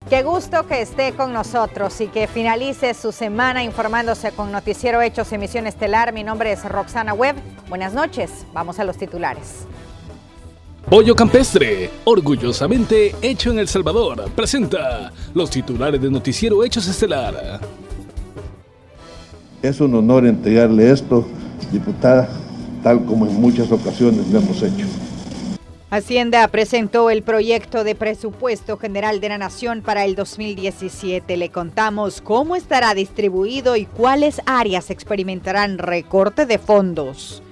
Qué gusto que esté con nosotros y que finalice su semana informándose con Noticiero Hechos, emisión estelar. Mi nombre es Roxana Webb. Buenas noches. Vamos a los titulares. Pollo Campestre, orgullosamente hecho en El Salvador, presenta los titulares de Noticiero Hechos Estelar. Es un honor entregarle esto, diputada, tal como en muchas ocasiones lo hemos hecho. Hacienda presentó el proyecto de presupuesto general de la Nación para el 2017. Le contamos cómo estará distribuido y cuáles áreas experimentarán recorte de fondos.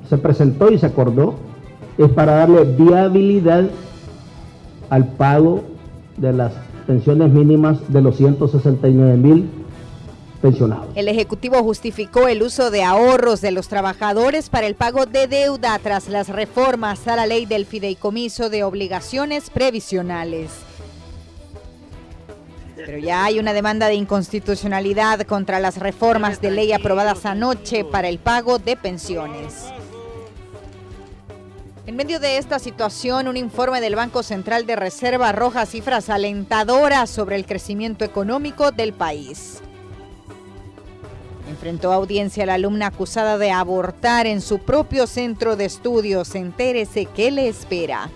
Se presentó y se acordó, es para darle viabilidad al pago de las pensiones mínimas de los 169,000 pensionados. El Ejecutivo justificó el uso de ahorros de los trabajadores para el pago de deuda tras las reformas a la ley del fideicomiso de obligaciones previsionales. Pero ya hay una demanda de inconstitucionalidad contra las reformas de ley aprobadas anoche para el pago de pensiones. En medio de esta situación, un informe del Banco Central de Reserva arroja cifras alentadoras sobre el crecimiento económico del país. Enfrentó a audiencia la alumna acusada de abortar en su propio centro de estudios. Entérese qué le espera.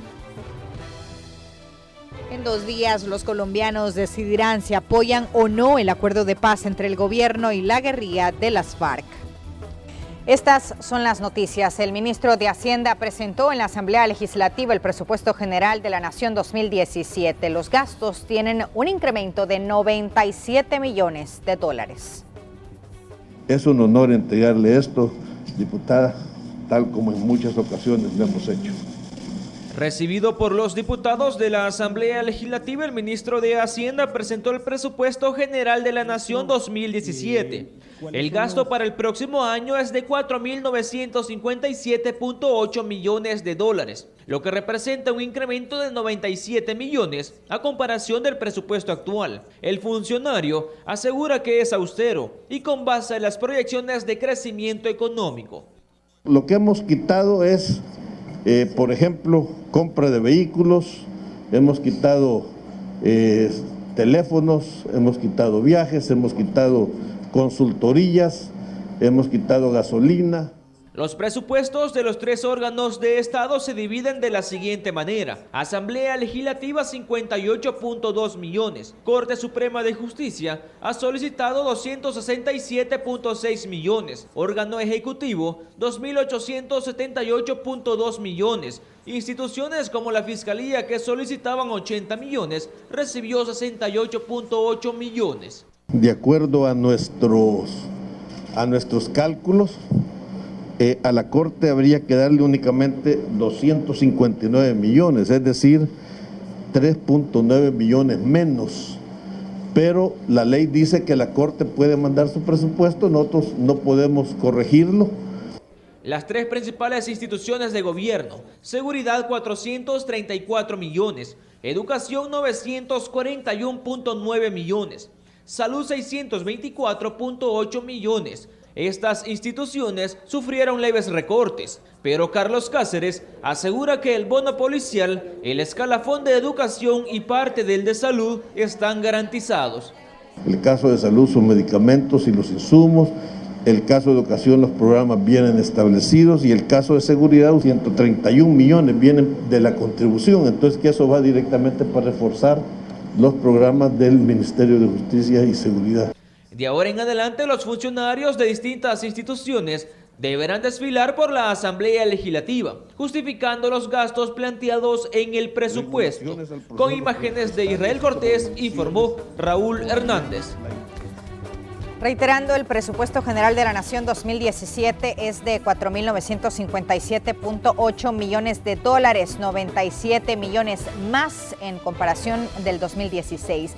En 2 días, los colombianos decidirán si apoyan o no el acuerdo de paz entre el gobierno y la guerrilla de las FARC. Estas son las noticias. El ministro de Hacienda presentó en la Asamblea Legislativa el presupuesto general de la Nación 2017. Los gastos tienen un incremento de 97 millones de dólares. Es un honor entregarle esto, diputada, tal como en muchas ocasiones lo hemos hecho. Recibido por los diputados de la Asamblea Legislativa, el ministro de Hacienda presentó el presupuesto general de la Nación 2017. El gasto para el próximo año es de 4.957.8 millones de dólares, lo que representa un incremento de 97 millones a comparación del presupuesto actual. El funcionario asegura que es austero y con base en las proyecciones de crecimiento económico. Lo que hemos quitado es, por ejemplo, compra de vehículos, hemos quitado teléfonos, hemos quitado viajes, hemos quitado consultorías, hemos quitado gasolina. Los presupuestos de los 3 órganos de Estado se dividen de la siguiente manera: Asamblea Legislativa 58.2 millones, Corte Suprema de Justicia ha solicitado 267.6 millones, órgano ejecutivo 2.878.2 millones, instituciones como la Fiscalía, que solicitaban 80 millones, recibió 68.8 millones. De acuerdo a nuestros cálculos, a la Corte habría que darle únicamente 259 millones, es decir, 3.9 millones menos. Pero la ley dice que la Corte puede mandar su presupuesto, nosotros no podemos corregirlo. Las 3 principales instituciones de gobierno: Seguridad 434 millones, Educación 941.9 millones, Salud 624.8 millones. Estas instituciones sufrieron leves recortes, pero Carlos Cáceres asegura que el bono policial, el escalafón de educación y parte del de salud están garantizados. El caso de salud son medicamentos y los insumos, el caso de educación los programas vienen establecidos y el caso de seguridad 131 millones vienen de la contribución, entonces que eso va directamente para reforzar los programas del Ministerio de Justicia y Seguridad. De ahora en adelante, los funcionarios de distintas instituciones deberán desfilar por la Asamblea Legislativa, justificando los gastos planteados en el presupuesto. Con imágenes de Israel Cortés, informó Raúl Hernández. Reiterando, el presupuesto general de la Nación 2017 es de 4.957.8 millones de dólares, 97 millones más en comparación del 2016.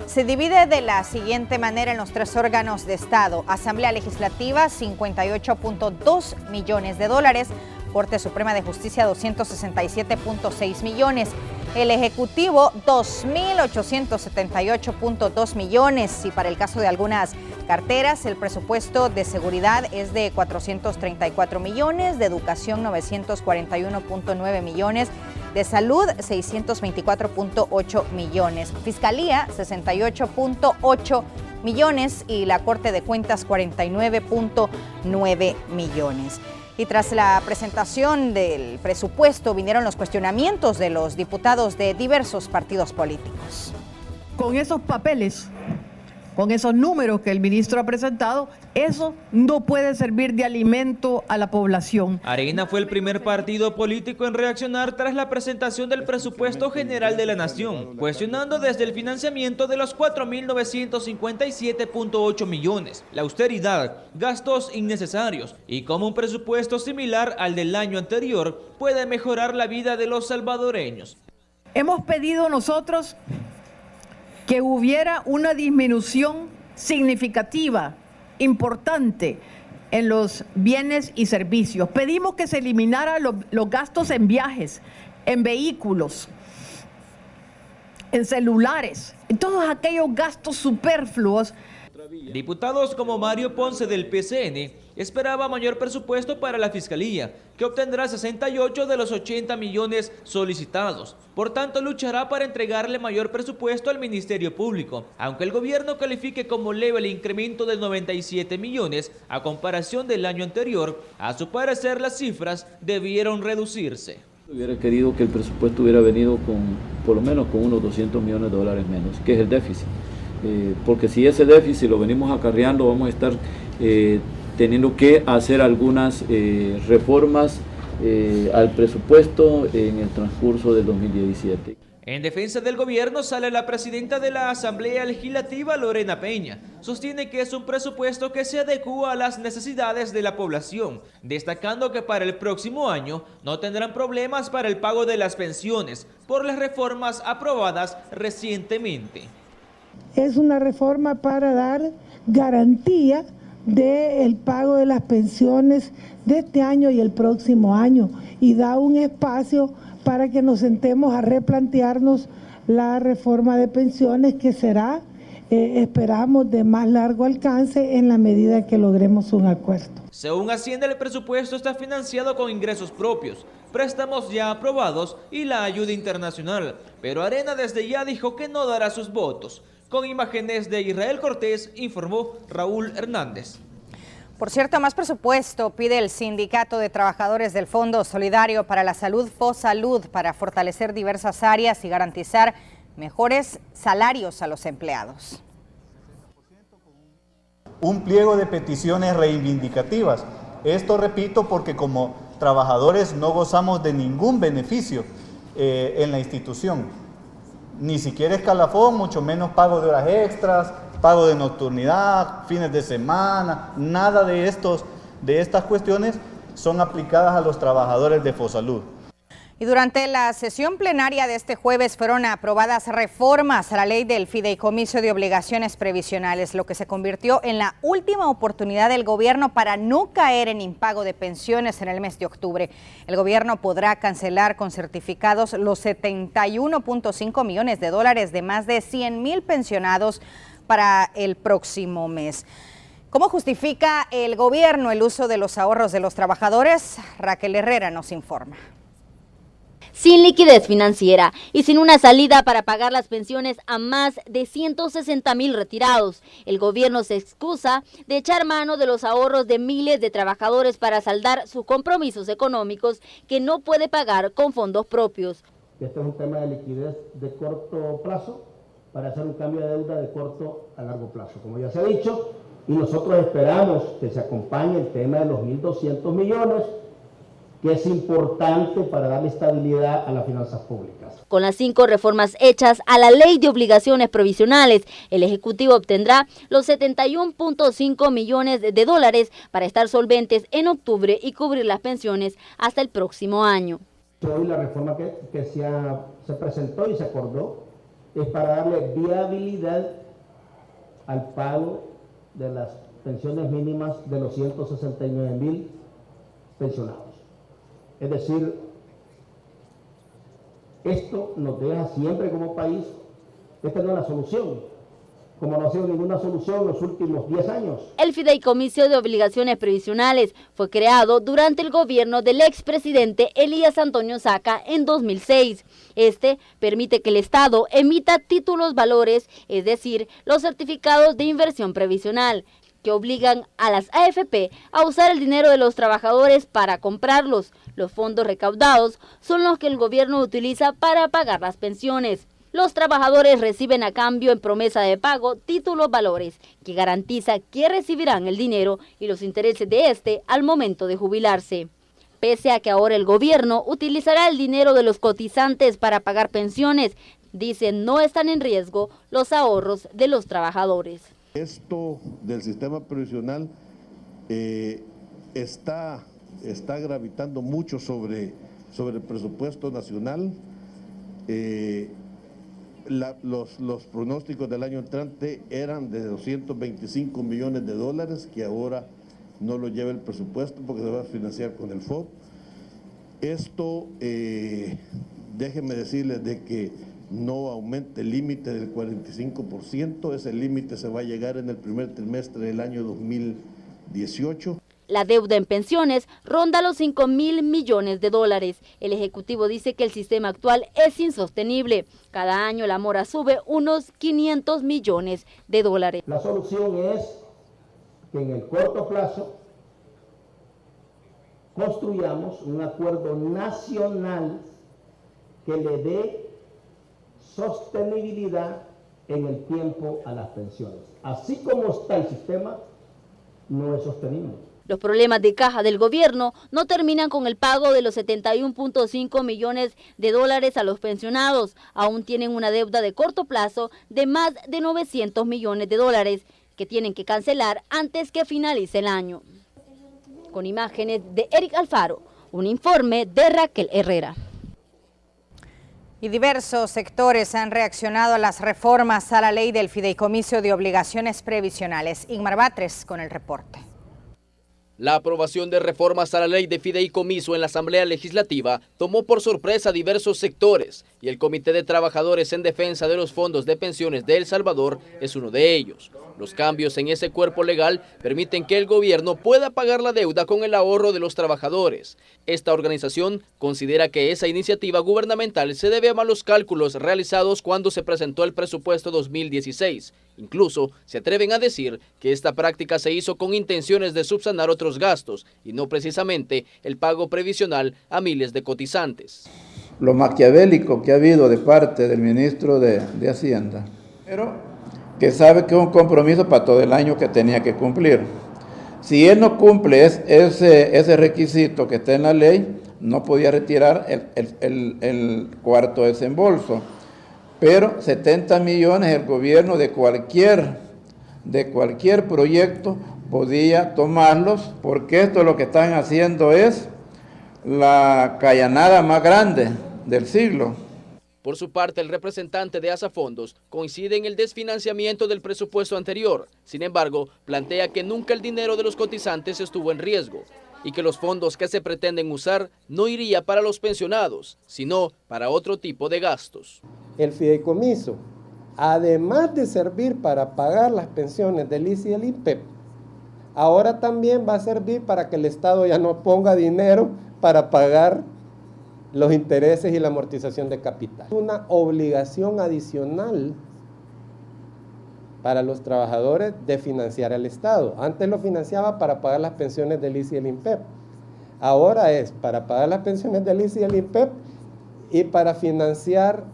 Se divide de la siguiente manera en los 3 órganos de Estado: Asamblea Legislativa 58.2 millones de dólares, Corte Suprema de Justicia 267.6 millones, el Ejecutivo 2.878.2 millones, y para el caso de algunas carteras el presupuesto de seguridad es de 434 millones, de educación 941.9 millones, de salud 624.8 millones, Fiscalía 68.8 millones y la Corte de Cuentas 49.9 millones. Y tras la presentación del presupuesto vinieron los cuestionamientos de los diputados de diversos partidos políticos. Con esos papeles, con esos números que el ministro ha presentado, eso no puede servir de alimento a la población. Arena fue el primer partido político en reaccionar tras la presentación del presupuesto general de la nación, cuestionando desde el financiamiento de los 4.957.8 millones, la austeridad, gastos innecesarios y cómo un presupuesto similar al del año anterior puede mejorar la vida de los salvadoreños. Hemos pedido nosotros que hubiera una disminución significativa, importante, en los bienes y servicios. Pedimos que se eliminaran los gastos en viajes, en vehículos, en celulares, en todos aquellos gastos superfluos. Diputados como Mario Ponce del PCN esperaba mayor presupuesto para la Fiscalía, que obtendrá 68 de los 80 millones solicitados. Por tanto, luchará para entregarle mayor presupuesto al Ministerio Público, aunque el gobierno califique como leve el incremento de 97 millones a comparación del año anterior. A su parecer, las cifras debieron reducirse. Hubiera querido que el presupuesto hubiera venido por lo menos con unos 200 millones de dólares menos, que es el déficit. Porque si ese déficit lo venimos acarreando, vamos a estar teniendo que hacer algunas reformas al presupuesto en el transcurso del 2017. En defensa del gobierno sale la presidenta de la Asamblea Legislativa, Lorena Peña. Sostiene que es un presupuesto que se adecúa a las necesidades de la población, destacando que para el próximo año no tendrán problemas para el pago de las pensiones por las reformas aprobadas recientemente. Es una reforma para dar garantía del pago de las pensiones de este año y el próximo año y da un espacio para que nos sentemos a replantearnos la reforma de pensiones que será, esperamos, de más largo alcance en la medida que logremos un acuerdo. Según Hacienda, el presupuesto está financiado con ingresos propios, préstamos ya aprobados y la ayuda internacional, pero Arena desde ya dijo que no dará sus votos. Con imágenes de Israel Cortés, informó Raúl Hernández. Por cierto, más presupuesto pide el Sindicato de Trabajadores del Fondo Solidario para la Salud, FOSalud, para fortalecer diversas áreas y garantizar mejores salarios a los empleados. Un pliego de peticiones reivindicativas. Esto, repito, porque como trabajadores no gozamos de ningún beneficio en la institución. Ni siquiera escalafón, mucho menos pago de horas extras, pago de nocturnidad, fines de semana, nada de estas cuestiones son aplicadas a los trabajadores de FOSalud. Y durante la sesión plenaria de este jueves fueron aprobadas reformas a la ley del fideicomiso de obligaciones previsionales, lo que se convirtió en la última oportunidad del gobierno para no caer en impago de pensiones en el mes de octubre. El gobierno podrá cancelar con certificados los 71.5 millones de dólares de más de 100,000 pensionados para el próximo mes. ¿Cómo justifica el gobierno el uso de los ahorros de los trabajadores? Raquel Herrera nos informa. Sin liquidez financiera y sin una salida para pagar las pensiones a más de 160,000 retirados, el gobierno se excusa de echar mano de los ahorros de miles de trabajadores para saldar sus compromisos económicos que no puede pagar con fondos propios. Este es un tema de liquidez de corto plazo para hacer un cambio de deuda de corto a largo plazo, como ya se ha dicho, y nosotros esperamos que se acompañe el tema de los 1.200 millones, que es importante para darle estabilidad a las finanzas públicas. Con las 5 reformas hechas a la ley de obligaciones provisionales, el Ejecutivo obtendrá los 71.5 millones de dólares para estar solventes en octubre y cubrir las pensiones hasta el próximo año. Hoy la reforma que se presentó y se acordó es para darle viabilidad al pago de las pensiones mínimas de los 169,000 pensionados. Es decir, esto nos deja siempre como país, esta no es la solución, como no ha sido ninguna solución en los últimos 10 años. El Fideicomiso de Obligaciones Previsionales fue creado durante el gobierno del expresidente Elías Antonio Saca en 2006. Este permite que el Estado emita títulos valores, es decir, los certificados de inversión previsional, que obligan a las AFP a usar el dinero de los trabajadores para comprarlos. Los fondos recaudados son los que el gobierno utiliza para pagar las pensiones. Los trabajadores reciben a cambio en promesa de pago títulos valores, que garantiza que recibirán el dinero y los intereses de este al momento de jubilarse. Pese a que ahora el gobierno utilizará el dinero de los cotizantes para pagar pensiones, dicen no están en riesgo los ahorros de los trabajadores. Esto del sistema previsional está gravitando mucho sobre el presupuesto nacional. Los pronósticos del año entrante eran de 225 millones de dólares, que ahora no lo lleva el presupuesto porque se va a financiar con el FOB. Esto, déjenme decirles de que no aumente el límite del 45%, ese límite se va a llegar en el primer trimestre del año 2018. La deuda en pensiones ronda los 5.000 millones de dólares. El Ejecutivo dice que el sistema actual es insostenible. Cada año la mora sube unos 500 millones de dólares. La solución es que en el corto plazo construyamos un acuerdo nacional que le dé sostenibilidad en el tiempo a las pensiones. Así como está el sistema, no es sostenible. Los problemas de caja del gobierno no terminan con el pago de los 71.5 millones de dólares a los pensionados. Aún tienen una deuda de corto plazo de más de 900 millones de dólares que tienen que cancelar antes que finalice el año. Con imágenes de Eric Alfaro, un informe de Raquel Herrera. Y diversos sectores han reaccionado a las reformas a la ley del Fideicomiso de Obligaciones Previsionales. Ingmar Batres con el reporte. La aprobación de reformas a la ley de fideicomiso en la Asamblea Legislativa tomó por sorpresa a diversos sectores y el Comité de Trabajadores en Defensa de los Fondos de Pensiones de El Salvador es uno de ellos. Los cambios en ese cuerpo legal permiten que el gobierno pueda pagar la deuda con el ahorro de los trabajadores. Esta organización considera que esa iniciativa gubernamental se debe a malos cálculos realizados cuando se presentó el presupuesto 2016. Incluso se atreven a decir que esta práctica se hizo con intenciones de subsanar otros gastos y no precisamente el pago previsional a miles de cotizantes. Lo maquiavélico que ha habido de parte del ministro de Hacienda, pero que sabe que es un compromiso para todo el año que tenía que cumplir. Si él no cumple ese requisito que está en la ley, no podía retirar el cuarto desembolso. Pero 70 millones el gobierno de cualquier proyecto podía tomarlos, porque esto lo que están haciendo es la callanada más grande del siglo. Por su parte, el representante de Asafondos coincide en el desfinanciamiento del presupuesto anterior. Sin embargo, plantea que nunca el dinero de los cotizantes estuvo en riesgo y que los fondos que se pretenden usar no iría para los pensionados, sino para otro tipo de gastos. El fideicomiso, además de servir para pagar las pensiones del ICE y el IPEP, ahora también va a servir para que el Estado ya no ponga dinero para pagar los intereses y la amortización de capital. Una obligación adicional para los trabajadores de financiar al Estado. Antes lo financiaba para pagar las pensiones del ICE y el INPEP. Ahora es para pagar las pensiones del ICE y el INPEP y para financiar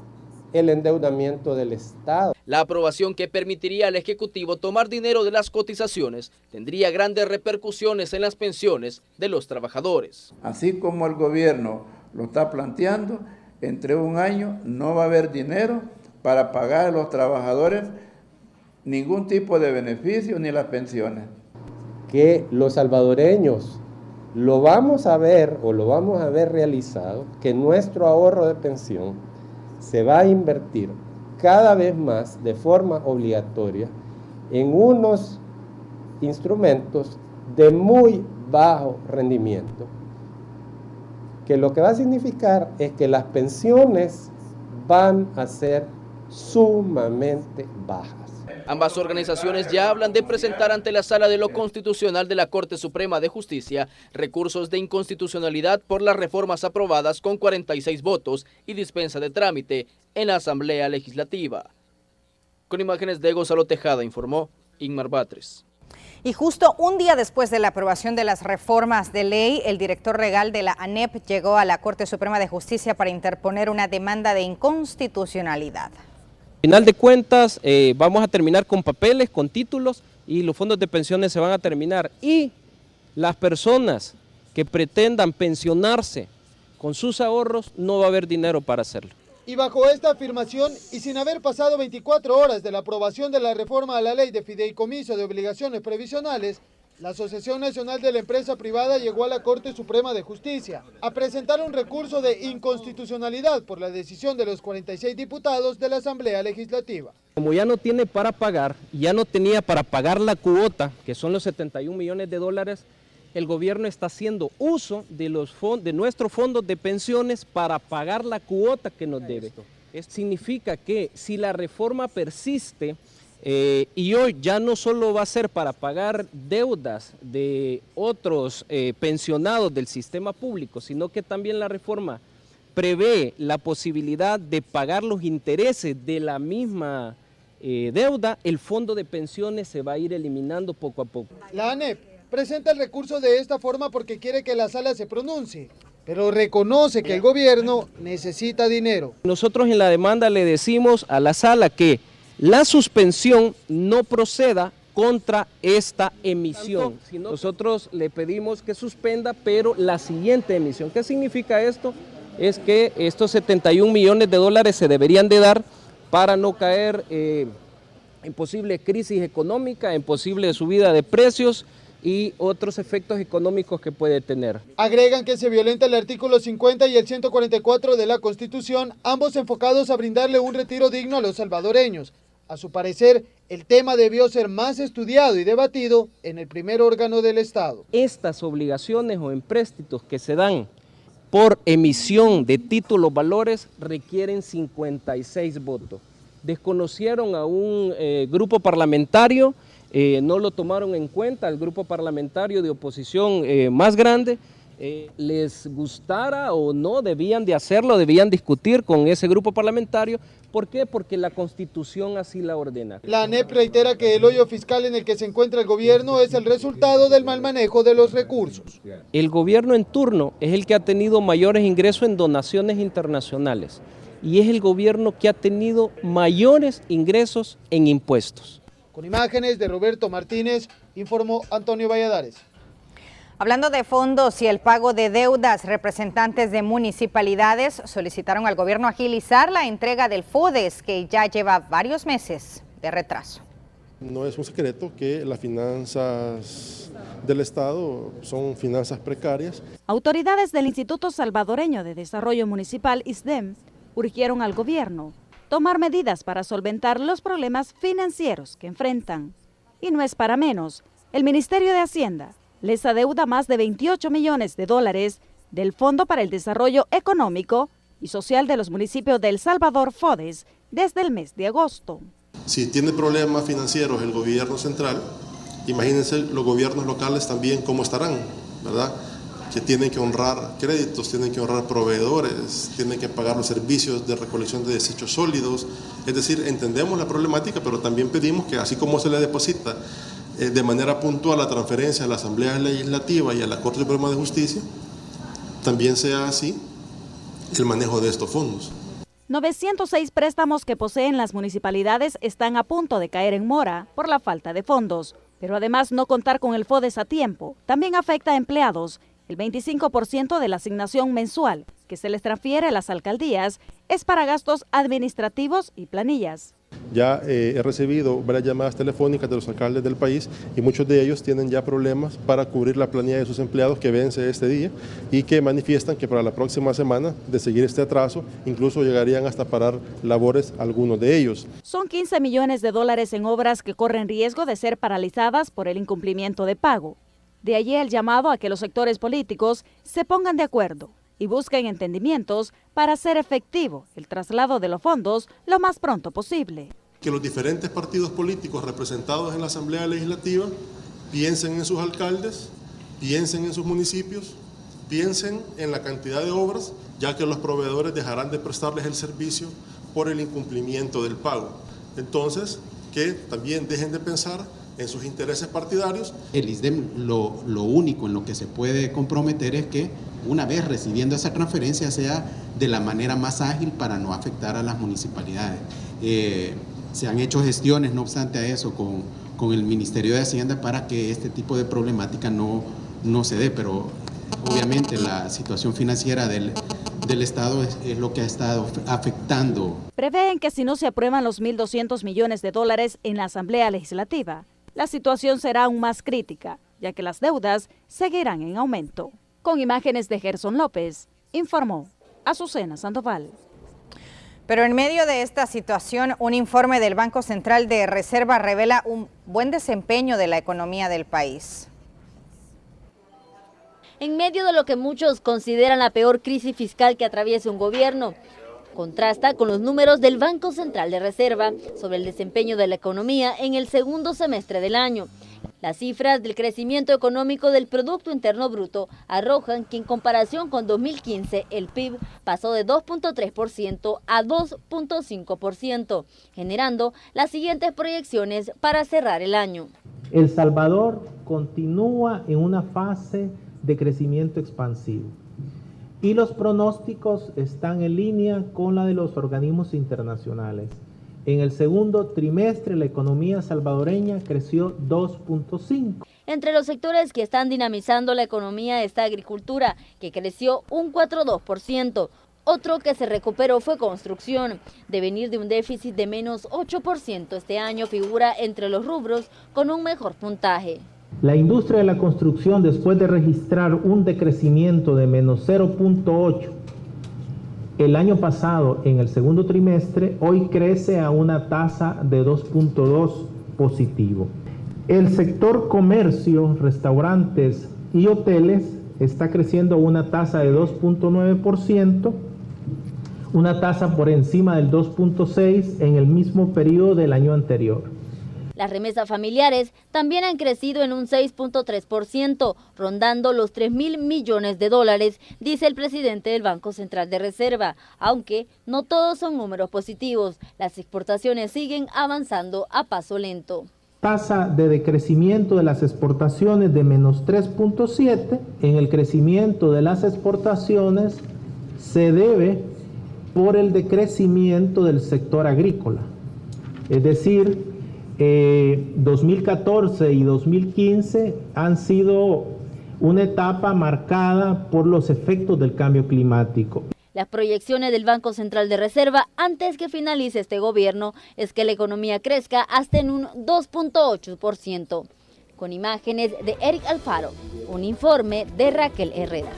el endeudamiento del Estado. La aprobación que permitiría al Ejecutivo tomar dinero de las cotizaciones tendría grandes repercusiones en las pensiones de los trabajadores. Así como el gobierno lo está planteando, entre un año no va a haber dinero para pagar a los trabajadores ningún tipo de beneficio ni las pensiones. Que los salvadoreños lo vamos a ver o lo vamos a ver realizado, que nuestro ahorro de pensión se va a invertir cada vez más de forma obligatoria en unos instrumentos de muy bajo rendimiento, que lo que va a significar es que las pensiones van a ser sumamente bajas. Ambas organizaciones ya hablan de presentar ante la Sala de lo Constitucional de la Corte Suprema de Justicia recursos de inconstitucionalidad por las reformas aprobadas con 46 votos y dispensa de trámite en la Asamblea Legislativa. Con imágenes de Gonzalo Tejada, informó Inmar Batres. Y justo un día después de la aprobación de las reformas de ley, el director legal de la ANEP llegó a la Corte Suprema de Justicia para interponer una demanda de inconstitucionalidad. Al final de cuentas, vamos a terminar con papeles, con títulos, y los fondos de pensiones se van a terminar. Y las personas que pretendan pensionarse con sus ahorros, no va a haber dinero para hacerlo. Y bajo esta afirmación, y sin haber pasado 24 horas de la aprobación de la reforma a la ley de fideicomiso de obligaciones previsionales, la Asociación Nacional de la Empresa Privada llegó a la Corte Suprema de Justicia a presentar un recurso de inconstitucionalidad por la decisión de los 46 diputados de la Asamblea Legislativa. Como ya no tiene para pagar, ya no tenía para pagar la cuota, que son los 71 millones de dólares, el gobierno está haciendo uso de nuestros fondos de pensiones para pagar la cuota que nos debe. Esto significa que si la reforma persiste, y hoy ya no solo va a ser para pagar deudas de otros pensionados del sistema público, sino que también la reforma prevé la posibilidad de pagar los intereses de la misma deuda, el fondo de pensiones se va a ir eliminando poco a poco. La ANEP presenta el recurso de esta forma porque quiere que la sala se pronuncie, pero reconoce que el gobierno necesita dinero. Nosotros en la demanda le decimos a la sala que la suspensión no proceda contra esta emisión. Nosotros le pedimos que suspenda, pero la siguiente emisión. ¿Qué significa esto? Es que estos 71 millones de dólares se deberían de dar para no caer en posible crisis económica, en posible subida de precios y otros efectos económicos que puede tener. Agregan que se violenta el artículo 50 y el 144 de la Constitución, ambos enfocados a brindarle un retiro digno a los salvadoreños. A su parecer, el tema debió ser más estudiado y debatido en el primer órgano del Estado. Estas obligaciones o empréstitos que se dan por emisión de títulos valores requieren 56 votos. Desconocieron a un grupo parlamentario, no lo tomaron en cuenta, el grupo parlamentario de oposición más grande, les gustara o no, debían de hacerlo, debían discutir con ese grupo parlamentario. ¿Por qué? Porque la Constitución así la ordena. La ANEP reitera que el hoyo fiscal en el que se encuentra el gobierno es el resultado del mal manejo de los recursos. El gobierno en turno es el que ha tenido mayores ingresos en donaciones internacionales y es el gobierno que ha tenido mayores ingresos en impuestos. Con imágenes de Roberto Martínez, informó Antonio Valladares. Hablando de fondos y el pago de deudas, representantes de municipalidades solicitaron al gobierno agilizar la entrega del FODES, que ya lleva varios meses de retraso. No es un secreto que las finanzas del Estado son finanzas precarias. Autoridades del Instituto Salvadoreño de Desarrollo Municipal, ISDEM, urgieron al gobierno tomar medidas para solventar los problemas financieros que enfrentan. Y no es para menos, el Ministerio de Hacienda les adeuda más de 28 millones de dólares del Fondo para el Desarrollo Económico y Social de los Municipios de El Salvador, FODES, desde el mes de agosto. Si tiene problemas financieros el gobierno central, imagínense los gobiernos locales también cómo estarán, ¿verdad? Que tienen que honrar créditos, tienen que honrar proveedores, tienen que pagar los servicios de recolección de desechos sólidos. Es decir, entendemos la problemática, pero también pedimos que así como se le deposita de manera puntual la transferencia a la Asamblea Legislativa y a la Corte Suprema de Justicia, también sea así el manejo de estos fondos. 906 préstamos que poseen las municipalidades están a punto de caer en mora por la falta de fondos, pero además no contar con el FODES a tiempo también afecta a empleados. El 25% de la asignación mensual que se les transfiere a las alcaldías es para gastos administrativos y planillas. Ya he recibido varias llamadas telefónicas de los alcaldes del país y muchos de ellos tienen ya problemas para cubrir la planilla de sus empleados que vence este día y que manifiestan que para la próxima semana, de seguir este atraso, incluso llegarían hasta parar labores algunos de ellos. Son 15 millones de dólares en obras que corren riesgo de ser paralizadas por el incumplimiento de pago. De allí el llamado a que los sectores políticos se pongan de acuerdo y buscan entendimientos para hacer efectivo el traslado de los fondos lo más pronto posible. Que los diferentes partidos políticos representados en la Asamblea Legislativa piensen en sus alcaldes, piensen en sus municipios, piensen en la cantidad de obras, ya que los proveedores dejarán de prestarles el servicio por el incumplimiento del pago. Entonces, que también dejen de pensar en sus intereses partidarios. El ISDEM lo único en lo que se puede comprometer es que una vez recibiendo esa transferencia sea de la manera más ágil para no afectar a las municipalidades. Se han hecho gestiones, no obstante a eso, con el Ministerio de Hacienda para que este tipo de problemática no se dé, pero obviamente la situación financiera del Estado es lo que ha estado afectando. Prevén que si no se aprueban los 1.200 millones de dólares en la Asamblea Legislativa, la situación será aún más crítica, ya que las deudas seguirán en aumento. Con imágenes de Gerson López, informó Azucena Sandoval. Pero en medio de esta situación, un informe del Banco Central de Reserva revela un buen desempeño de la economía del país. En medio de lo que muchos consideran la peor crisis fiscal que atraviesa un gobierno, contrasta con los números del Banco Central de Reserva sobre el desempeño de la economía en el segundo semestre del año. Las cifras del crecimiento económico del Producto Interno Bruto arrojan que en comparación con 2015 el PIB pasó de 2.3% a 2.5%, generando las siguientes proyecciones para cerrar el año. El Salvador continúa en una fase de crecimiento expansivo y los pronósticos están en línea con la de los organismos internacionales. En el segundo trimestre la economía salvadoreña creció 2.5%. Entre los sectores que están dinamizando la economía está agricultura, que creció un 4.2%. Otro que se recuperó fue construcción. De venir de un déficit de menos 8% este año, figura entre los rubros con un mejor puntaje. La industria de la construcción, después de registrar un decrecimiento de menos 0.8 el año pasado en el segundo trimestre, hoy crece a una tasa de 2.2 positivo. El sector comercio, restaurantes y hoteles está creciendo a una tasa de 2.9%, una tasa por encima del 2.6 en el mismo periodo del año anterior. Las remesas familiares también han crecido en un 6.3%, rondando los 3.000 millones de dólares, dice el presidente del Banco Central de Reserva. Aunque no todos son números positivos, las exportaciones siguen avanzando a paso lento. Tasa de decrecimiento de las exportaciones de menos 3.7, en el crecimiento de las exportaciones se debe por el decrecimiento del sector agrícola, es decir, 2014 y 2015 han sido una etapa marcada por los efectos del cambio climático. Las proyecciones del Banco Central de Reserva antes que finalice este gobierno es que la economía crezca hasta en un 2.8%. Con imágenes de Eric Alfaro, un informe de Raquel Herrera.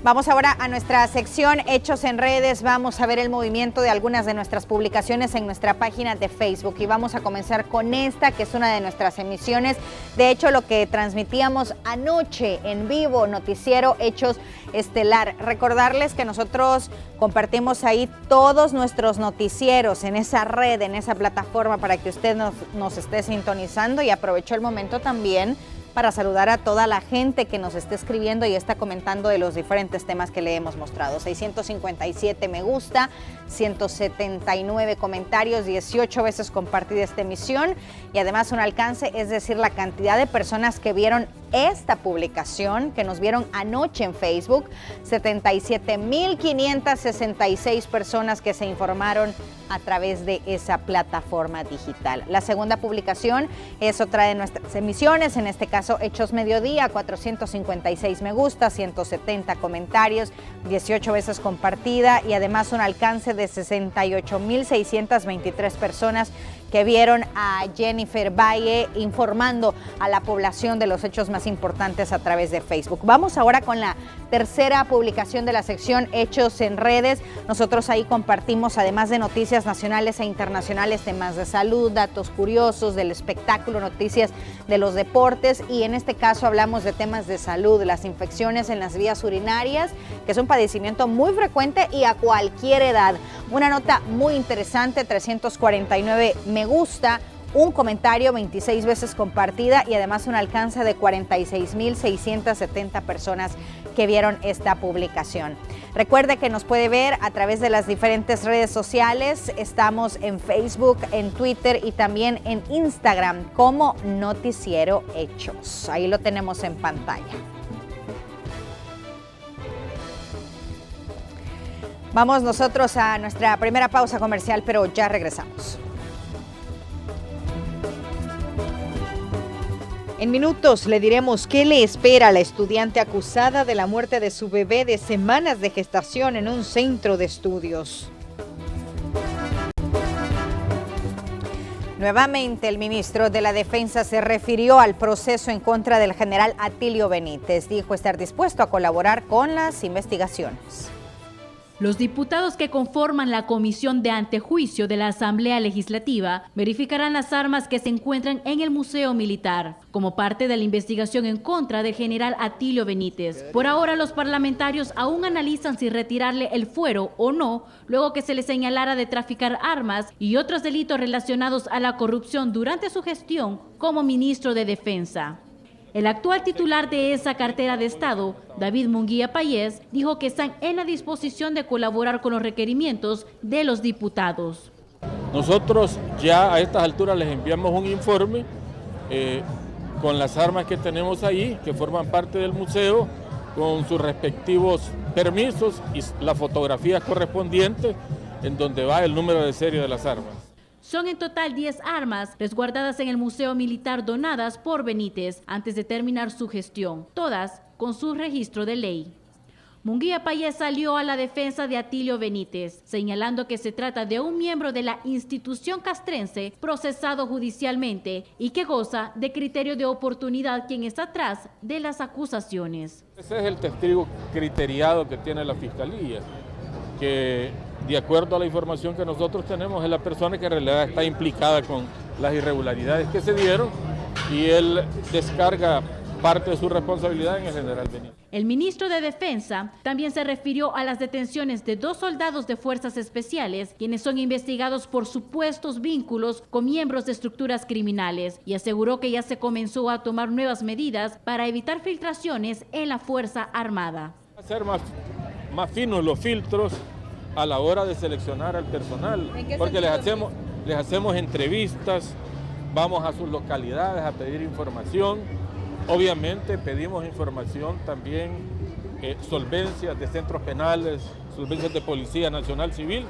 Vamos ahora a nuestra sección Hechos en Redes. Vamos a ver el movimiento de algunas de nuestras publicaciones en nuestra página de Facebook. Y vamos a comenzar con esta, que es una de nuestras emisiones. De hecho, lo que transmitíamos anoche en vivo, noticiero Hechos Estelar. Recordarles que nosotros compartimos ahí todos nuestros noticieros en esa red, en esa plataforma, para que usted nos esté sintonizando. Y aprovecho el momento también para saludar a toda la gente que nos está escribiendo y está comentando de los diferentes temas que le hemos mostrado. 657 me gusta, 179 comentarios, 18 veces compartida esta emisión y además un alcance, es decir, la cantidad de personas que vieron esta publicación, que nos vieron anoche en Facebook, 77.566 personas que se informaron a través de esa plataforma digital. La segunda publicación es otra de nuestras emisiones, en este caso Hechos Mediodía, 456 me gusta, 170 comentarios, 18 veces compartida y además un alcance de 68.623 personas que vieron a Jennifer Valle informando a la población de los hechos más más importantes a través de Facebook. Vamos ahora con la tercera publicación de la sección Hechos en Redes. Nosotros ahí compartimos, además de noticias nacionales e internacionales, temas de salud, datos curiosos del espectáculo, noticias de los deportes, y en este caso hablamos de temas de salud, las infecciones en las vías urinarias, que es un padecimiento muy frecuente y a cualquier edad. Una nota muy interesante, 349 me gusta, un comentario 26 veces compartida y además un alcance de 46.670 personas que vieron esta publicación. Recuerde que nos puede ver a través de las diferentes redes sociales. Estamos en Facebook, en Twitter y también en Instagram como Noticiero Hechos. Ahí lo tenemos en pantalla. Vamos nosotros a nuestra primera pausa comercial, pero ya regresamos. En minutos le diremos qué le espera a la estudiante acusada de la muerte de su bebé de semanas de gestación en un centro de estudios. Nuevamente, el ministro de la Defensa se refirió al proceso en contra del general Atilio Benítez. Dijo estar dispuesto a colaborar con las investigaciones. Los diputados que conforman la Comisión de Antejuicio de la Asamblea Legislativa verificarán las armas que se encuentran en el Museo Militar, como parte de la investigación en contra del general Atilio Benítez. Por ahora, los parlamentarios aún analizan si retirarle el fuero o no, luego que se le señalara de traficar armas y otros delitos relacionados a la corrupción durante su gestión como ministro de Defensa. El actual titular de esa cartera de Estado, David Munguía Payés, dijo que están en la disposición de colaborar con los requerimientos de los diputados. Nosotros ya a estas alturas les enviamos un informe con las armas que tenemos ahí, que forman parte del museo, con sus respectivos permisos y las fotografías correspondientes, en donde va el número de serie de las armas. Son en total 10 armas resguardadas en el Museo Militar donadas por Benítez antes de terminar su gestión, todas con su registro de ley. Munguía Payés salió a la defensa de Atilio Benítez, señalando que se trata de un miembro de la institución castrense procesado judicialmente y que goza de criterio de oportunidad quien está atrás de las acusaciones. Ese es el testigo criteriado que tiene la Fiscalía, que de acuerdo a la información que nosotros tenemos es la persona que en realidad está implicada con las irregularidades que se dieron y él descarga parte de su responsabilidad en el general Benítez. El ministro de Defensa también se refirió a las detenciones de 2 soldados de Fuerzas Especiales, quienes son investigados por supuestos vínculos con miembros de estructuras criminales, y aseguró que ya se comenzó a tomar nuevas medidas para evitar filtraciones en la Fuerza Armada. Hacer más finos los filtros a la hora de seleccionar al personal, porque les hacemos entrevistas, vamos a sus localidades a pedir información. Obviamente pedimos información también, solvencias de centros penales, solvencias de Policía Nacional Civil.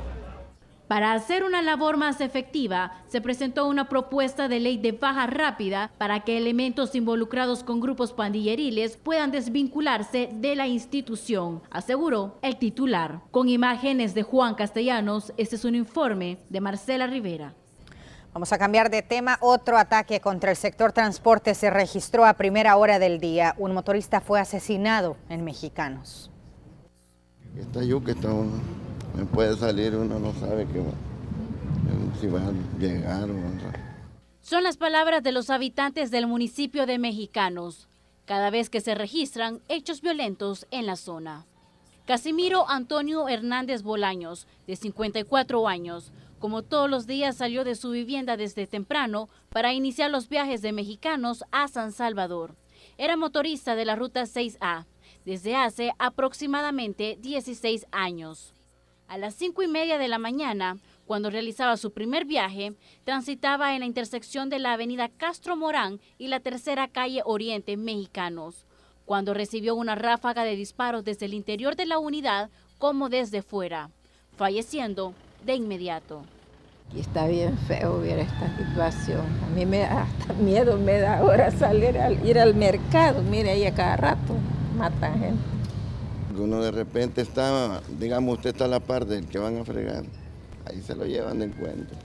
Para hacer una labor más efectiva, se presentó una propuesta de ley de baja rápida para que elementos involucrados con grupos pandilleriles puedan desvincularse de la institución, aseguró el titular. Con imágenes de Juan Castellanos, este es un informe de Marcela Rivera. Vamos a cambiar de tema. Otro ataque contra el sector transporte se registró a primera hora del día. Un motorista fue asesinado en Mexicanos. Esta yuca me puede salir, uno no sabe si va a llegar o no. Son las palabras de los habitantes del municipio de Mexicanos, cada vez que se registran hechos violentos en la zona. Casimiro Antonio Hernández Bolaños, de 54 años, como todos los días salió de su vivienda desde temprano para iniciar los viajes de Mexicanos a San Salvador. Era motorista de la Ruta 6A desde hace aproximadamente 16 años. A las 5:30 de la mañana, cuando realizaba su primer viaje, transitaba en la intersección de la avenida Castro Morán y la tercera calle Oriente Mexicanos, cuando recibió una ráfaga de disparos desde el interior de la unidad como desde fuera, falleciendo de inmediato. Y está bien feo ver esta situación. A mí hasta miedo me da ahora ir al mercado. Mire, ahí a cada rato matan gente. Uno de repente está, digamos, usted está a la par del que van a fregar. Ahí se lo llevan de encuentro.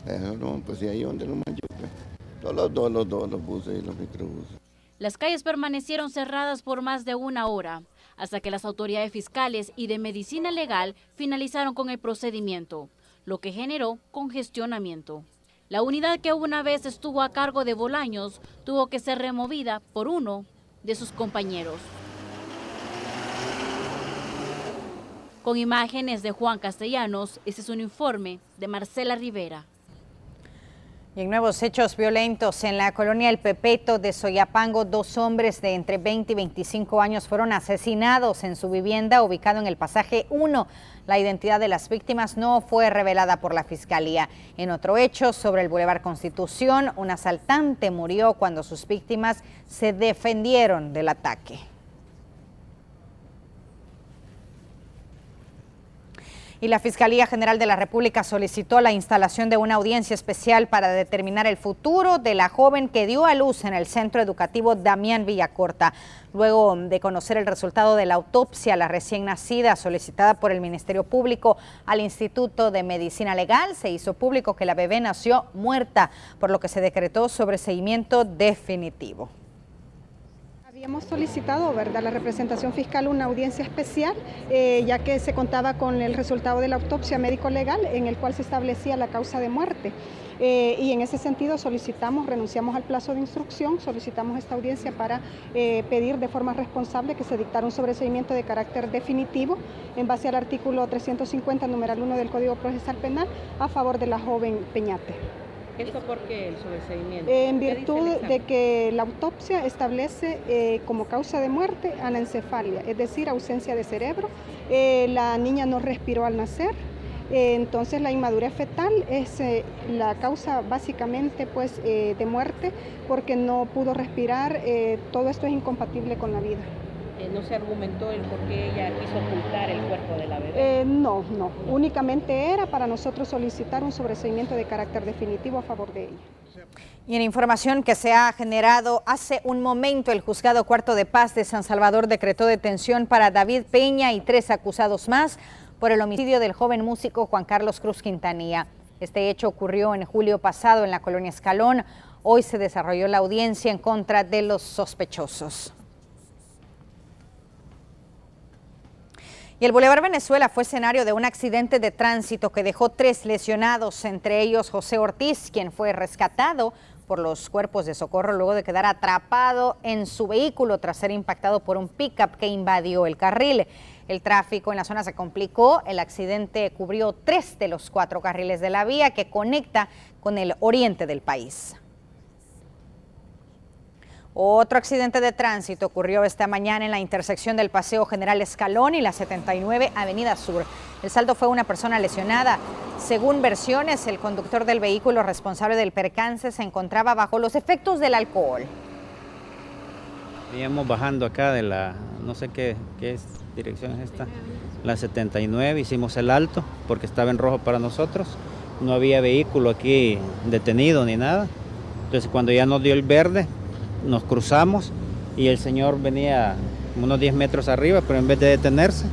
Eso no, pues sí, ahí donde lo mayuca. Los dos, los buses y los microbuses. Las calles permanecieron cerradas por más de una hora, hasta que las autoridades fiscales y de medicina legal finalizaron con el procedimiento, lo que generó congestionamiento. La unidad que una vez estuvo a cargo de Bolaños tuvo que ser removida por uno de sus compañeros. Con imágenes de Juan Castellanos, este es un informe de Marcela Rivera. Y en nuevos hechos violentos en la colonia El Pepeto de Soyapango, 2 hombres de entre 20 y 25 años fueron asesinados en su vivienda ubicado en el pasaje 1. La identidad de las víctimas no fue revelada por la Fiscalía. En otro hecho, sobre el Boulevard Constitución, un asaltante murió cuando sus víctimas se defendieron del ataque. Y la Fiscalía General de la República solicitó la instalación de una audiencia especial para determinar el futuro de la joven que dio a luz en el centro educativo Damián Villacorta. Luego de conocer el resultado de la autopsia a la recién nacida solicitada por el Ministerio Público al Instituto de Medicina Legal, se hizo público que la bebé nació muerta, por lo que se decretó sobreseimiento definitivo. Habíamos solicitado, ¿verdad?, la representación fiscal una audiencia especial, ya que se contaba con el resultado de la autopsia médico-legal en el cual se establecía la causa de muerte. Y en ese sentido renunciamos al plazo de instrucción, solicitamos esta audiencia para pedir de forma responsable que se dictara un sobreseimiento de carácter definitivo en base al artículo 350, numeral 1 del Código Procesal Penal a favor de la joven Peñate. ¿Esto por qué el sobreseimiento? En virtud de que la autopsia establece como causa de muerte anencefalia, es decir, ausencia de cerebro. La niña no respiró al nacer, entonces la inmadurez fetal es la causa básicamente pues, de muerte porque no pudo respirar. Todo esto es incompatible con la vida. ¿No se argumentó el por qué ella quiso ocultar el cuerpo de la bebé? No. Únicamente era para nosotros solicitar un sobreseimiento de carácter definitivo a favor de ella. Y en información que se ha generado hace un momento, el Juzgado Cuarto de Paz de San Salvador decretó detención para David Peña y 3 acusados más por el homicidio del joven músico Juan Carlos Cruz Quintanilla. Este hecho ocurrió en julio pasado en la colonia Escalón. Hoy se desarrolló la audiencia en contra de los sospechosos. Y el Boulevard Venezuela fue escenario de un accidente de tránsito que dejó 3 lesionados, entre ellos José Ortiz, quien fue rescatado por los cuerpos de socorro luego de quedar atrapado en su vehículo tras ser impactado por un pick-up que invadió el carril. El tráfico en la zona se complicó. El accidente cubrió 3 de los 4 carriles de la vía que conecta con el oriente del país. Otro accidente de tránsito ocurrió esta mañana en la intersección del Paseo General Escalón y la 79 Avenida Sur. El saldo fue una persona lesionada. Según versiones, el conductor del vehículo responsable del percance se encontraba bajo los efectos del alcohol. Íbamos bajando acá de la, no sé qué dirección es esta, la 79, hicimos el alto porque estaba en rojo para nosotros. No había vehículo aquí detenido ni nada. Entonces cuando ya nos dio el verde, nos cruzamos y el señor venía unos 10 metros arriba, pero en vez de detenerse,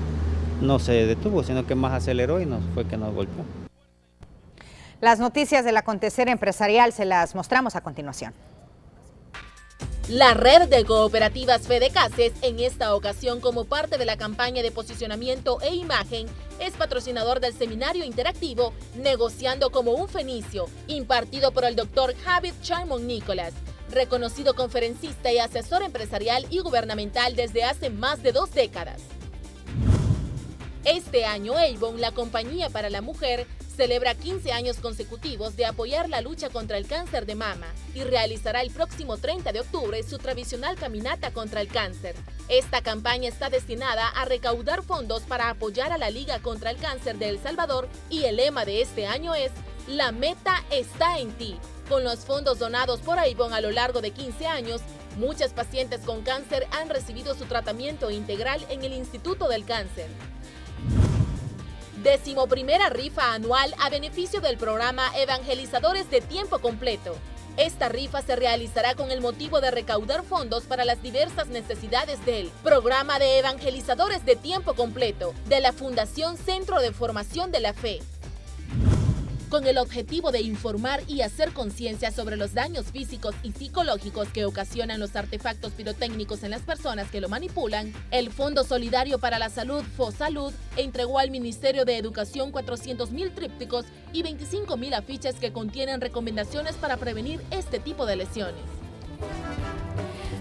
no se detuvo, sino que más aceleró y fue que nos golpeó. Las noticias del acontecer empresarial se las mostramos a continuación. La red de cooperativas Fedecases, en esta ocasión como parte de la campaña de posicionamiento e imagen, es patrocinador del seminario interactivo Negociando como un Fenicio, impartido por el Dr. Javid Chaimon Nicolás, reconocido conferencista y asesor empresarial y gubernamental desde hace más de 2 décadas. Este año Avon, la compañía para la mujer, celebra 15 años consecutivos de apoyar la lucha contra el cáncer de mama y realizará el próximo 30 de octubre su tradicional caminata contra el cáncer. Esta campaña está destinada a recaudar fondos para apoyar a la Liga contra el Cáncer de El Salvador y el lema de este año es "La meta está en ti". Con los fondos donados por Avon a lo largo de 15 años, muchas pacientes con cáncer han recibido su tratamiento integral en el Instituto del Cáncer. 11ª rifa anual a beneficio del programa Evangelizadores de Tiempo Completo. Esta rifa se realizará con el motivo de recaudar fondos para las diversas necesidades del Programa de Evangelizadores de Tiempo Completo de la Fundación Centro de Formación de la Fe. con el objetivo de informar y hacer conciencia sobre los daños físicos y psicológicos que ocasionan los artefactos pirotécnicos en las personas que lo manipulan, el Fondo Solidario para la Salud, FOSalud, entregó al Ministerio de Educación 400.000 trípticos y 25.000 afiches que contienen recomendaciones para prevenir este tipo de lesiones.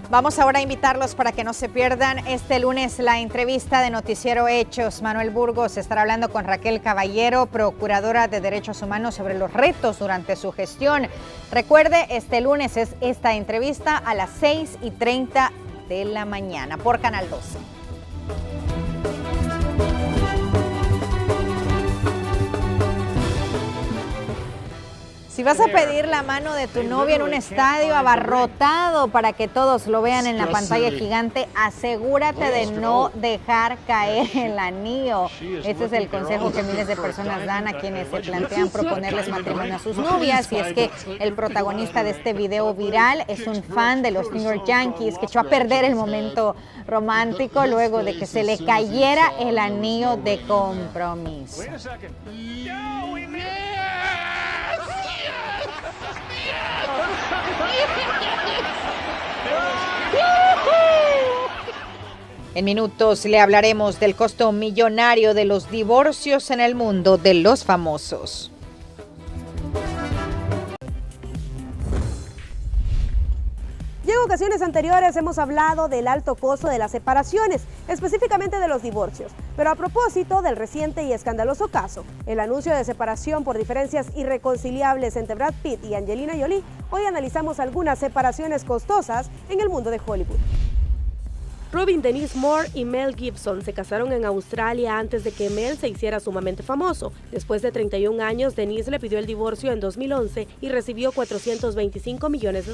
Vamos ahora a invitarlos para que no se pierdan este lunes la entrevista de Noticiero Hechos. Manuel Burgos estará hablando con Raquel Caballero, procuradora de Derechos Humanos, sobre los retos durante su gestión. Recuerde, este lunes es esta entrevista a las 6:30 de la mañana por Canal 12. Si vas a pedir la mano de tu novia en un estadio abarrotado para que todos lo vean en la pantalla gigante, asegúrate de no dejar caer el anillo. Este es el consejo que miles de personas dan a quienes se plantean proponerles matrimonio a sus novias. Y es que el protagonista de este video viral es un fan de los New York Yankees que echó a perder el momento romántico luego de que se le cayera el anillo de compromiso. En minutos le hablaremos del costo millonario de los divorcios en el mundo de los famosos. Ya en ocasiones anteriores hemos hablado del alto costo de las separaciones, específicamente de los divorcios. Pero a propósito del reciente y escandaloso caso, el anuncio de separación por diferencias irreconciliables entre Brad Pitt y Angelina Jolie, hoy analizamos algunas separaciones costosas en el mundo de Hollywood. Robin Denise Moore y Mel Gibson se casaron en Australia antes de que Mel se hiciera sumamente famoso. Después de 31 años, Denise le pidió el divorcio en 2011 y recibió $425 millones.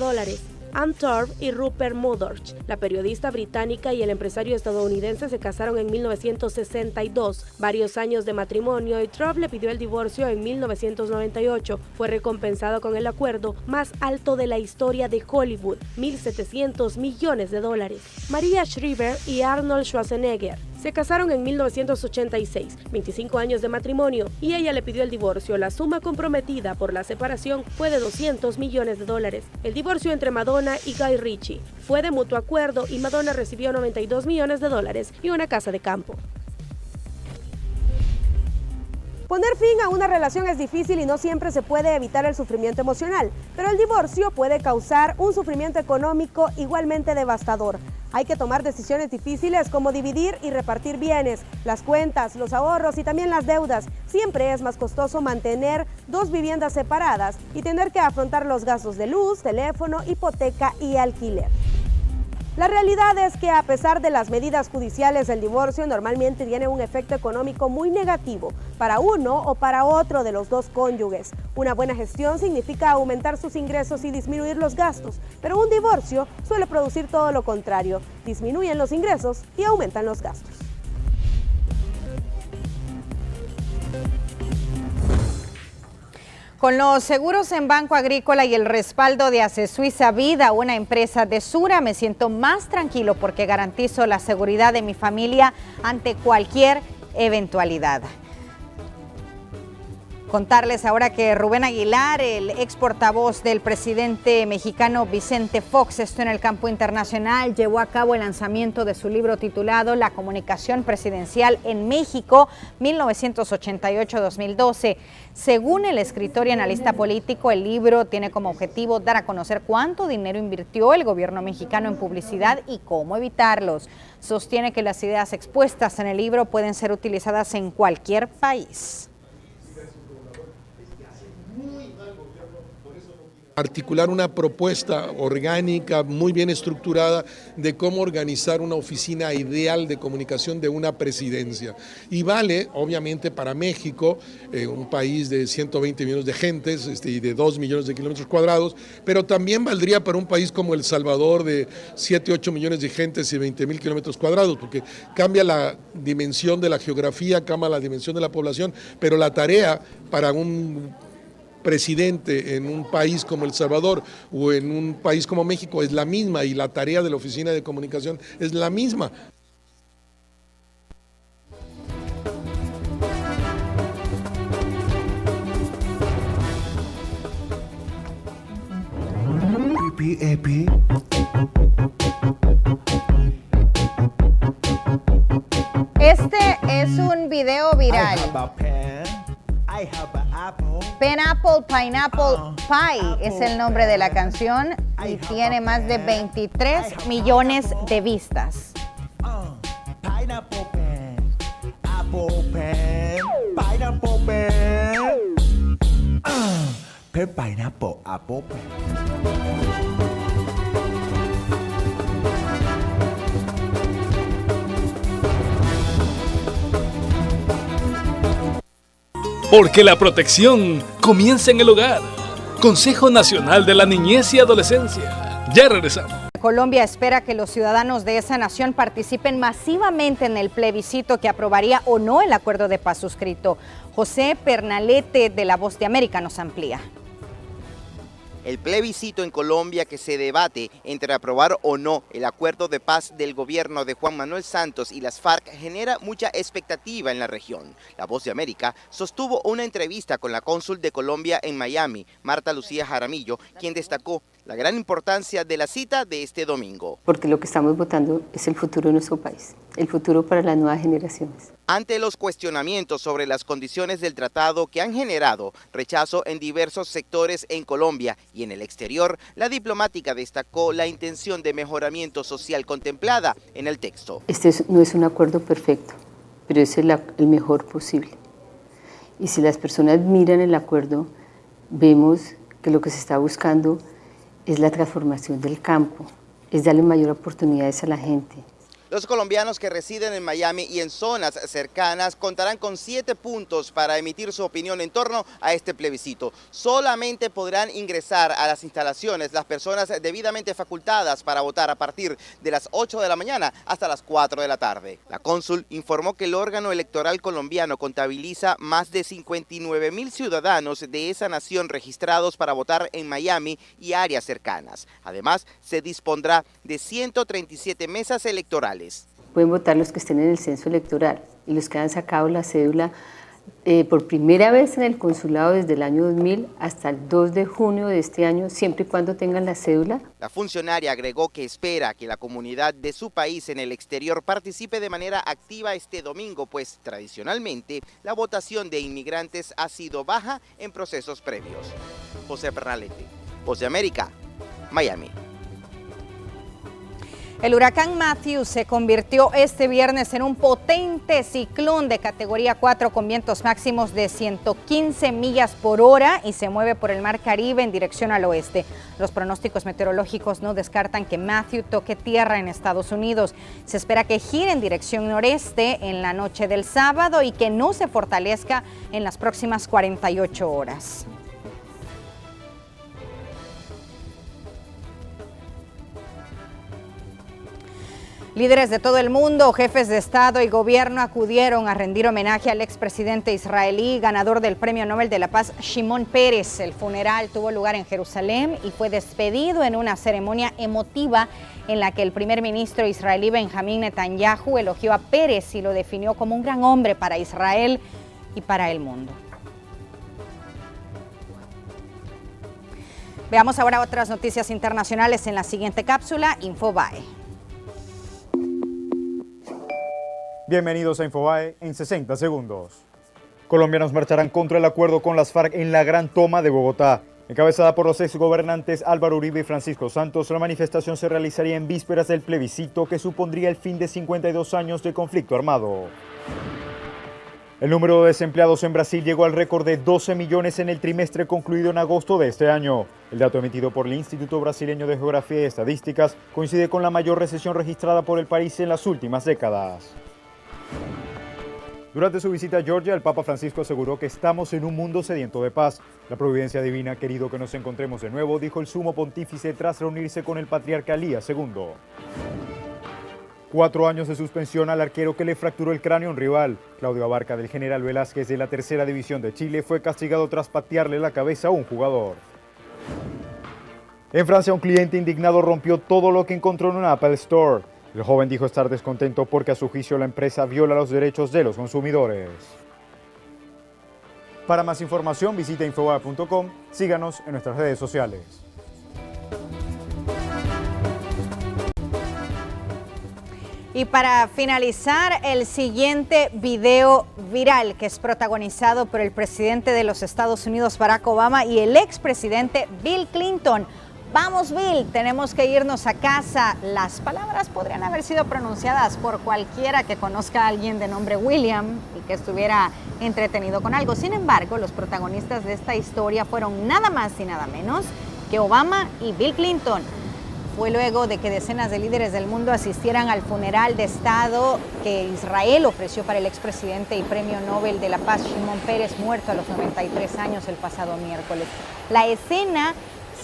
Ann Torv y Rupert Murdoch, la periodista británica y el empresario estadounidense, se casaron en 1962, varios años de matrimonio, y Torv le pidió el divorcio en 1998. Fue recompensado con el acuerdo más alto de la historia de Hollywood, $1.700 millones. Maria Shriver y Arnold Schwarzenegger se casaron en 1986, 25 años de matrimonio, y ella le pidió el divorcio. La suma comprometida por la separación fue de $200 millones. El divorcio entre Madonna y Guy Ritchie fue de mutuo acuerdo y Madonna recibió $92 millones y una casa de campo. Poner fin a una relación es difícil y no siempre se puede evitar el sufrimiento emocional, pero el divorcio puede causar un sufrimiento económico igualmente devastador. Hay que tomar decisiones difíciles como dividir y repartir bienes, las cuentas, los ahorros y también las deudas. Siempre es más costoso mantener dos viviendas separadas y tener que afrontar los gastos de luz, teléfono, hipoteca y alquiler. La realidad es que a pesar de las medidas judiciales, el divorcio normalmente tiene un efecto económico muy negativo para uno o para otro de los dos cónyuges. Una buena gestión significa aumentar sus ingresos y disminuir los gastos, pero un divorcio suele producir todo lo contrario: disminuyen los ingresos y aumentan los gastos. Con los seguros en Banco Agrícola y el respaldo de ACE Suiza Vida, una empresa de Sura, me siento más tranquilo porque garantizo la seguridad de mi familia ante cualquier eventualidad. Contarles ahora que Rubén Aguilar, el ex portavoz del presidente mexicano Vicente Fox, esto en el campo internacional, llevó a cabo el lanzamiento de su libro titulado La comunicación presidencial en México, 1988-2012. Según el escritor y analista político, el libro tiene como objetivo dar a conocer cuánto dinero invirtió el gobierno mexicano en publicidad y cómo evitarlos. Sostiene que las ideas expuestas en el libro pueden ser utilizadas en cualquier país. Articular una propuesta orgánica, muy bien estructurada, de cómo organizar una oficina ideal de comunicación de una presidencia. Y vale, obviamente, para México, un país de 120 millones de gentes y de 2 millones de kilómetros cuadrados, pero también valdría para un país como El Salvador, de 7, 8 millones de gentes y 20,000 kilómetros cuadrados, porque cambia la dimensión de la geografía, cambia la dimensión de la población, pero la tarea para un presidente en un país como El Salvador o en un país como México es la misma, y la tarea de la oficina de comunicación es la misma. Este es un video viral. Pineapple Pie es el nombre de la canción y tiene más de 23 millones de vistas. Pineapple pen, apple pen, pineapple pen. Pineapple, apple pen. Porque la protección comienza en el hogar. Consejo Nacional de la Niñez y Adolescencia. Ya regresamos. Colombia espera que los ciudadanos de esa nación participen masivamente en el plebiscito que aprobaría o no el acuerdo de paz suscrito. José Pernalete de La Voz de América nos amplía. El plebiscito en Colombia que se debate entre aprobar o no el acuerdo de paz del gobierno de Juan Manuel Santos y las FARC genera mucha expectativa en la región. La Voz de América sostuvo una entrevista con la cónsul de Colombia en Miami, Marta Lucía Jaramillo, quien destacó la gran importancia de la cita de este domingo. Porque lo que estamos votando es el futuro de nuestro país, el futuro para las nuevas generaciones. Ante los cuestionamientos sobre las condiciones del tratado que han generado rechazo en diversos sectores en Colombia y en el exterior, la diplomática destacó la intención de mejoramiento social contemplada en el texto. No es un acuerdo perfecto, pero es el mejor posible. Y si las personas miran el acuerdo, vemos que lo que se está buscando es la transformación del campo, es darle mayor oportunidades a la gente. Los colombianos que residen en Miami y en zonas cercanas contarán con 7 puntos para emitir su opinión en torno a este plebiscito. Solamente podrán ingresar a las instalaciones las personas debidamente facultadas para votar a partir de las 8 de la mañana hasta las 4 de la tarde. La cónsul informó que el órgano electoral colombiano contabiliza más de 59.000 ciudadanos de esa nación registrados para votar en Miami y áreas cercanas. Además, se dispondrá de 137 mesas electorales. Pueden votar los que estén en el censo electoral y los que han sacado la cédula por primera vez en el consulado desde el año 2000 hasta el 2 de junio de este año, siempre y cuando tengan la cédula. La funcionaria agregó que espera que la comunidad de su país en el exterior participe de manera activa este domingo, pues tradicionalmente la votación de inmigrantes ha sido baja en procesos previos. José Pernalete, Voz de América, Miami. El huracán Matthew se convirtió este viernes en un potente ciclón de categoría 4 con vientos máximos de 115 millas por hora y se mueve por el mar Caribe en dirección al oeste. Los pronósticos meteorológicos no descartan que Matthew toque tierra en Estados Unidos. Se espera que gire en dirección noreste en la noche del sábado y que no se fortalezca en las próximas 48 horas. Líderes de todo el mundo, jefes de Estado y gobierno acudieron a rendir homenaje al expresidente israelí, ganador del Premio Nobel de la Paz, Shimon Peres. El funeral tuvo lugar en Jerusalén y fue despedido en una ceremonia emotiva en la que el primer ministro israelí Benjamín Netanyahu elogió a Peres y lo definió como un gran hombre para Israel y para el mundo. Veamos ahora otras noticias internacionales en la siguiente cápsula, Infobae. Bienvenidos a Infobae en 60 segundos. Colombianos marcharán contra el acuerdo con las FARC en la gran toma de Bogotá. Encabezada por los exgobernantes Álvaro Uribe y Francisco Santos, la manifestación se realizaría en vísperas del plebiscito que supondría el fin de 52 años de conflicto armado. El número de desempleados en Brasil llegó al récord de 12 millones en el trimestre concluido en agosto de este año. El dato emitido por el Instituto Brasileño de Geografía y Estadísticas coincide con la mayor recesión registrada por el país en las últimas décadas. Durante su visita a Georgia, el Papa Francisco aseguró que estamos en un mundo sediento de paz. La providencia divina ha querido que nos encontremos de nuevo, dijo el sumo pontífice tras reunirse con el patriarca Elías II. 4 años de suspensión al arquero que le fracturó el cráneo a un rival. Claudio Abarca, del General Velázquez de la Tercera División de Chile, fue castigado tras patearle la cabeza a un jugador. En Francia, un cliente indignado rompió todo lo que encontró en un Apple Store. El joven dijo estar descontento porque a su juicio la empresa viola los derechos de los consumidores. Para más información visita infobae.com, síganos en nuestras redes sociales. Y para finalizar, el siguiente video viral que es protagonizado por el presidente de los Estados Unidos, Barack Obama, y el expresidente Bill Clinton. Vamos, Bill, tenemos que irnos a casa. Las palabras podrían haber sido pronunciadas por cualquiera que conozca a alguien de nombre William y que estuviera entretenido con algo. Sin embargo, los protagonistas de esta historia fueron nada más y nada menos que Obama y Bill Clinton. Fue luego de que decenas de líderes del mundo asistieran al funeral de Estado que Israel ofreció para el expresidente y premio Nobel de la Paz Shimon Peres, muerto a los 93 años el pasado miércoles. La escena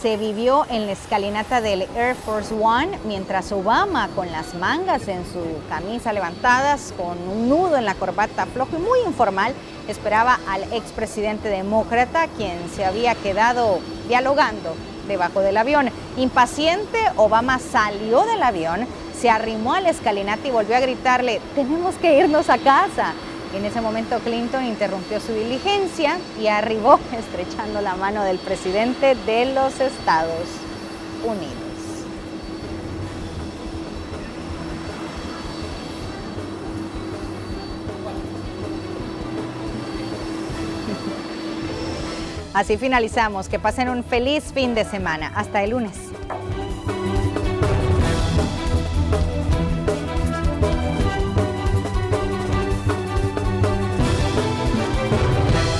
se vivió en la escalinata del Air Force One, mientras Obama, con las mangas en su camisa levantadas, con un nudo en la corbata flojo y muy informal, esperaba al expresidente demócrata, quien se había quedado dialogando debajo del avión. Impaciente, Obama salió del avión, se arrimó a la escalinata y volvió a gritarle: tenemos que irnos a casa. En ese momento Clinton interrumpió su diligencia y arribó estrechando la mano del presidente de los Estados Unidos. Así finalizamos. Que pasen un feliz fin de semana. Hasta el lunes.